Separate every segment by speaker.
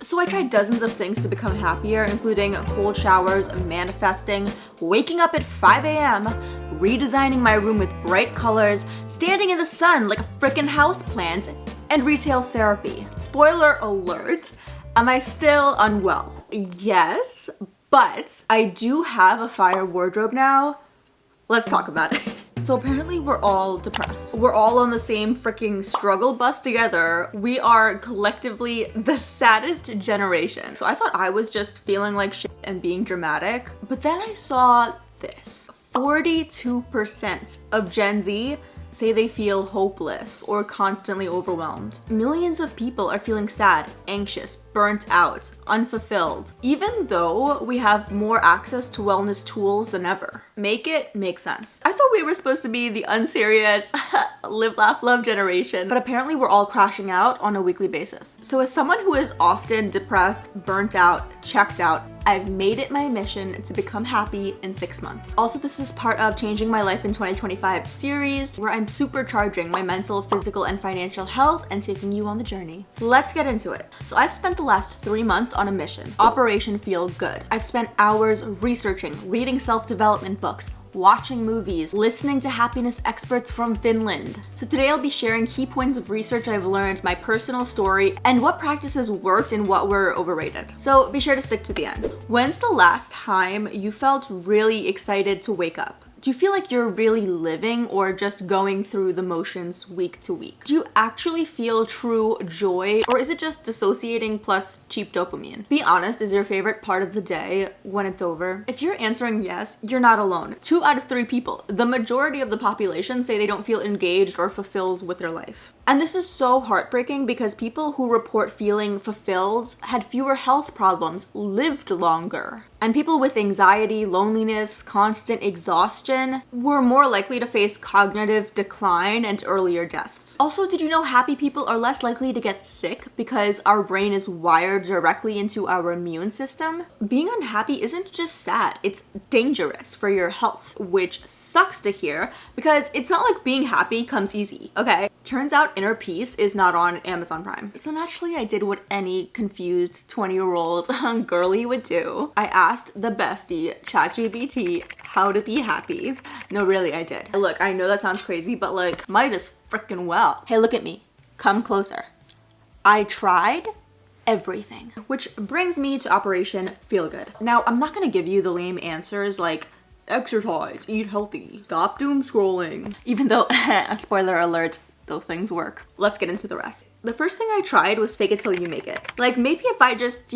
Speaker 1: So I tried dozens of things to become happier, including cold showers, manifesting, waking up at 5 a.m., redesigning my room with bright colors, standing in the sun like a freaking houseplant, and retail therapy. Spoiler alert, am I still unwell? Yes, but I do have a fire wardrobe now. Let's talk about it. So apparently we're all depressed. We're all on the same freaking struggle bus together. We are collectively the saddest generation. So I thought I was just feeling like shit and being dramatic. But then I saw this. 42% of Gen Z say they feel hopeless or constantly overwhelmed. Millions of people are feeling sad, anxious, burnt out, unfulfilled, even though we have more access to wellness tools than ever. Make it make sense. I thought we were supposed to be the unserious, live, laugh, love generation, but apparently we're all crashing out on a weekly basis. So as someone who is often depressed, burnt out, checked out, I've made it my mission to become happy in 6 months. Also, this is part of Changing My Life in 2025 series, where I'm supercharging my mental, physical, and financial health and taking you on the journey. Let's get into it. So I've spent the last 3 months on a mission, Operation Feel Good. I've spent hours researching, reading self-development books, watching movies, listening to happiness experts from Finland. So today I'll be sharing key points of research I've learned, my personal story, and what practices worked and what were overrated. So be sure to stick to the end. When's the last time you felt really excited to wake up? Do you feel like you're really living or just going through the motions week to week? Do you actually feel true joy, or is it just dissociating plus cheap dopamine? Be honest, is your favorite part of the day when it's over? If you're answering yes, you're not alone. 2 out of 3 people, the majority of the population, say they don't feel engaged or fulfilled with their life. And this is so heartbreaking because people who report feeling fulfilled had fewer health problems, lived longer. And people with anxiety, loneliness, constant exhaustion were more likely to face cognitive decline and earlier deaths. Also, did you know happy people are less likely to get sick because our brain is wired directly into our immune system? Being unhappy isn't just sad, it's dangerous for your health, which sucks to hear because it's not like being happy comes easy, okay? Turns out Inner Peace is not on Amazon Prime. So naturally I did what any confused 20-year-old girly would do. I asked the bestie, ChatGPT, how to be happy. No, really, I did. Look, I know that sounds crazy, but like, might as freaking well. Hey, look at me. Come closer. I tried everything. Which brings me to Operation Feel Good. Now, I'm not gonna give you the lame answers like exercise, eat healthy, stop doom scrolling. Even though, spoiler alert, those things work. Let's get into the rest. The first thing I tried was fake it till you make it. Like maybe if I just,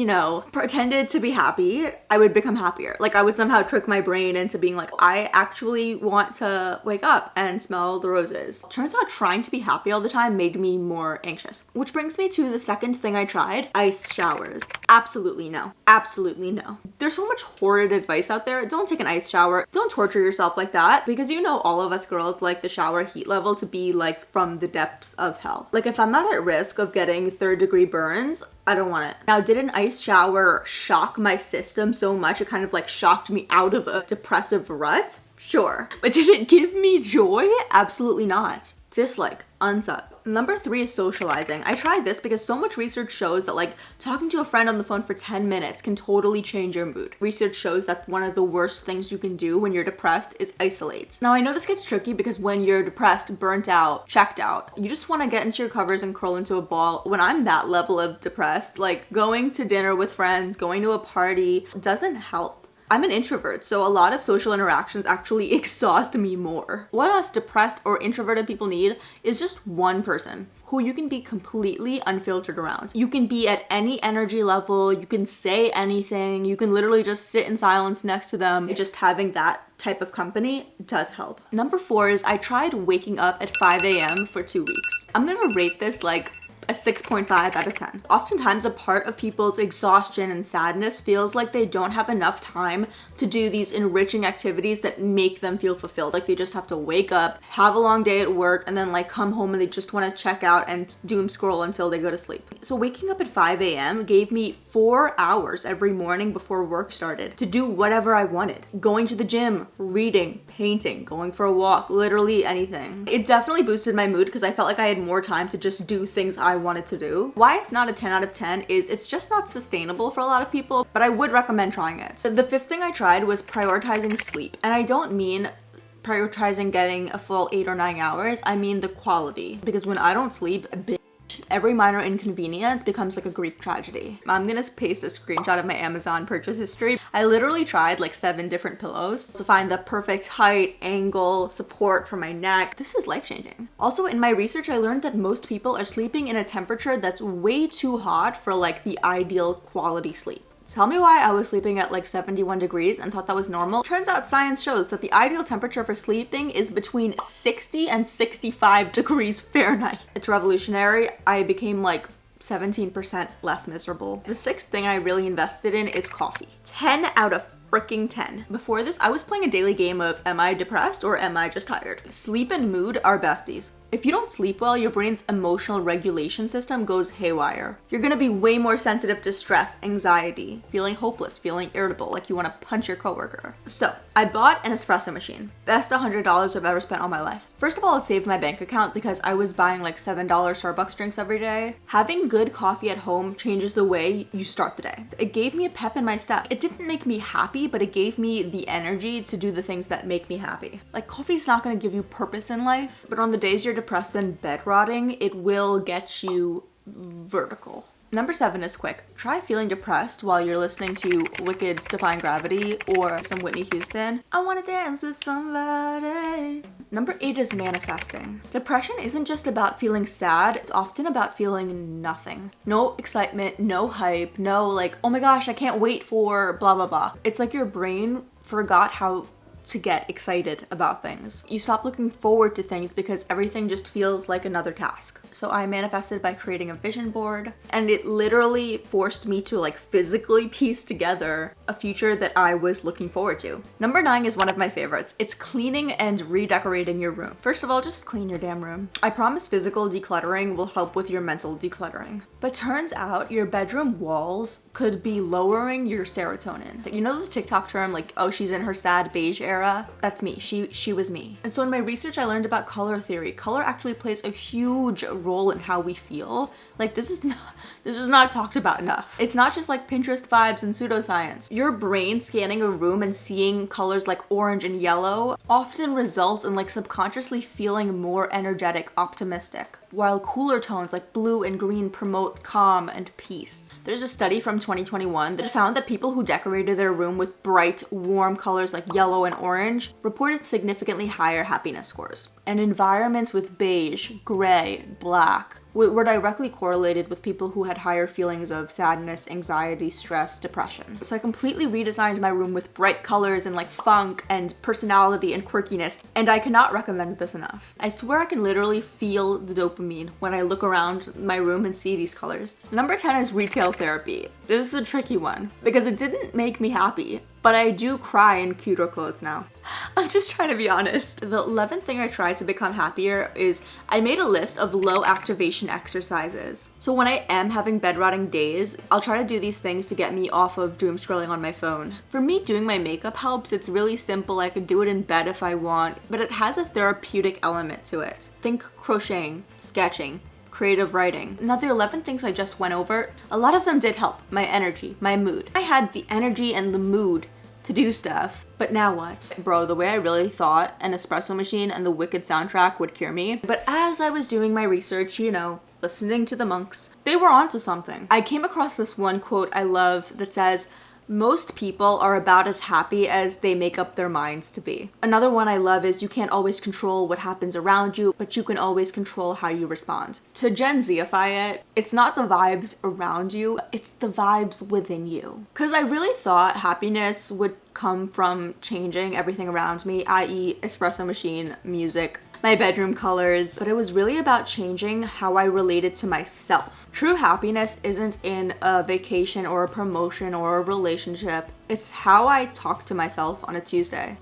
Speaker 1: pretended to be happy, I would become happier. Like I would somehow trick my brain into being like, I actually want to wake up and smell the roses. Turns out trying to be happy all the time made me more anxious. Which brings me to the second thing I tried, ice showers. Absolutely no. Absolutely no. There's so much horrid advice out there. Don't take an ice shower. Don't torture yourself like that because all of us girls like the shower heat level to be like from the depths of hell. Like if I'm not at risk of getting 3rd-degree burns, I don't want it. Now, did an ice shower shock my system so much it kind of like shocked me out of a depressive rut? Sure. But did it give me joy? Absolutely not. Dislike, unsub. Number 3 is socializing. I tried this because so much research shows that like talking to a friend on the phone for 10 minutes can totally change your mood. Research shows that one of the worst things you can do when you're depressed is isolate. Now I know this gets tricky because when you're depressed, burnt out, checked out, you just want to get into your covers and curl into a ball. When I'm that level of depressed, like going to dinner with friends, going to a party doesn't help. I'm an introvert, so a lot of social interactions actually exhaust me more. What us depressed or introverted people need is just one person who you can be completely unfiltered around. You can be at any energy level, you can say anything, you can literally just sit in silence next to them. Just having that type of company does help. Number 4 is I tried waking up at 5 a.m. for 2 weeks. I'm gonna rate this like a 6.5 out of 10. Oftentimes a part of people's exhaustion and sadness feels like they don't have enough time to do these enriching activities that make them feel fulfilled. Like they just have to wake up, have a long day at work, and then like come home and they just want to check out and doom scroll until they go to sleep. So waking up at 5 a.m. gave me 4 hours every morning before work started to do whatever I wanted. Going to the gym, reading, painting, going for a walk, literally anything. It definitely boosted my mood because I felt like I had more time to just do things I wanted to do. Why it's not a 10 out of 10 is it's just not sustainable for a lot of people, but I would recommend trying it. The fifth thing I tried was prioritizing sleep. And I don't mean prioritizing getting a full 8 or 9 hours. I mean the quality. Because when I don't sleep, every minor inconvenience becomes like a Greek tragedy. I'm gonna paste a screenshot of my Amazon purchase history. I literally tried like 7 different pillows to find the perfect height, angle, support for my neck. This is life-changing. Also, in my research, I learned that most people are sleeping in a temperature that's way too hot for like the ideal quality sleep. Tell me why I was sleeping at like 71 degrees and thought that was normal. Turns out science shows that the ideal temperature for sleeping is between 60 and 65 degrees Fahrenheit. It's revolutionary. I became like 17% less miserable. The sixth thing I really invested in is coffee. 10 out of freaking 10. Before this, I was playing a daily game of am I depressed or am I just tired? Sleep and mood are besties. If you don't sleep well, your brain's emotional regulation system goes haywire. You're gonna be way more sensitive to stress, anxiety, feeling hopeless, feeling irritable, like you wanna punch your coworker. So, I bought an espresso machine. Best $100 I've ever spent on my life. First of all, it saved my bank account because I was buying like $7 Starbucks drinks every day. Having good coffee at home changes the way you start the day. It gave me a pep in my step. It didn't make me happy, but it gave me the energy to do the things that make me happy. Like, coffee's not gonna give you purpose in life, but on the days you're depressed and bed rotting, it will get you vertical. Number 7 is quick. Try feeling depressed while you're listening to Wicked's Defying Gravity or some Whitney Houston. I wanna dance with somebody. Number 8 is manifesting. Depression isn't just about feeling sad, it's often about feeling nothing. No excitement, no hype, no like, oh my gosh, I can't wait for blah blah blah. It's like your brain forgot how to get excited about things. You stop looking forward to things because everything just feels like another task. So I manifested by creating a vision board, and it literally forced me to like physically piece together a future that I was looking forward to. Number 9 is one of my favorites. It's cleaning and redecorating your room. First of all, just clean your damn room. I promise physical decluttering will help with your mental decluttering. But turns out your bedroom walls could be lowering your serotonin. You know the TikTok term like, oh, she's in her sad beige era? That's me. She was me. And so in my research, I learned about color theory. Color actually plays a huge role in how we feel. Like, this is not talked about enough. It's not just like Pinterest vibes and pseudoscience. Your brain scanning a room and seeing colors like orange and yellow often results in like subconsciously feeling more energetic, optimistic, while cooler tones like blue and green promote calm and peace. There's a study from 2021 that found that people who decorated their room with bright, warm colors like yellow and orange reported significantly higher happiness scores. And environments with beige, gray, black were directly correlated with people who had higher feelings of sadness, anxiety, stress, depression. So I completely redesigned my room with bright colors and like funk and personality and quirkiness, and I cannot recommend this enough. I swear I can literally feel the dopamine when I look around my room and see these colors. Number 10 is retail therapy. This is a tricky one because it didn't make me happy, but I do cry in cuter clothes now. I'm just trying to be honest. The 11th thing I tried to become happier is I made a list of low activation exercises. So when I am having bed rotting days, I'll try to do these things to get me off of doom scrolling on my phone. For me, doing my makeup helps. It's really simple. I could do it in bed if I want, but it has a therapeutic element to it. Think crocheting, sketching, creative writing. Now the 11 things I just went over, a lot of them did help my energy, my mood. I had the energy and the mood to do stuff, but now what? Bro, the way I really thought an espresso machine and the Wicked soundtrack would cure me, but as I was doing my research, you know, listening to the monks, they were onto something. I came across this one quote I love that says, most people are about as happy as they make up their minds to be. Another one I love is you can't always control what happens around you, but you can always control how you respond. To Gen Zify it, it's not the vibes around you, it's the vibes within you. Because I really thought happiness would come from changing everything around me, i.e. espresso machine, music, my bedroom colors, but it was really about changing how I related to myself. True happiness isn't in a vacation or a promotion or a relationship. It's how I talk to myself on a Tuesday.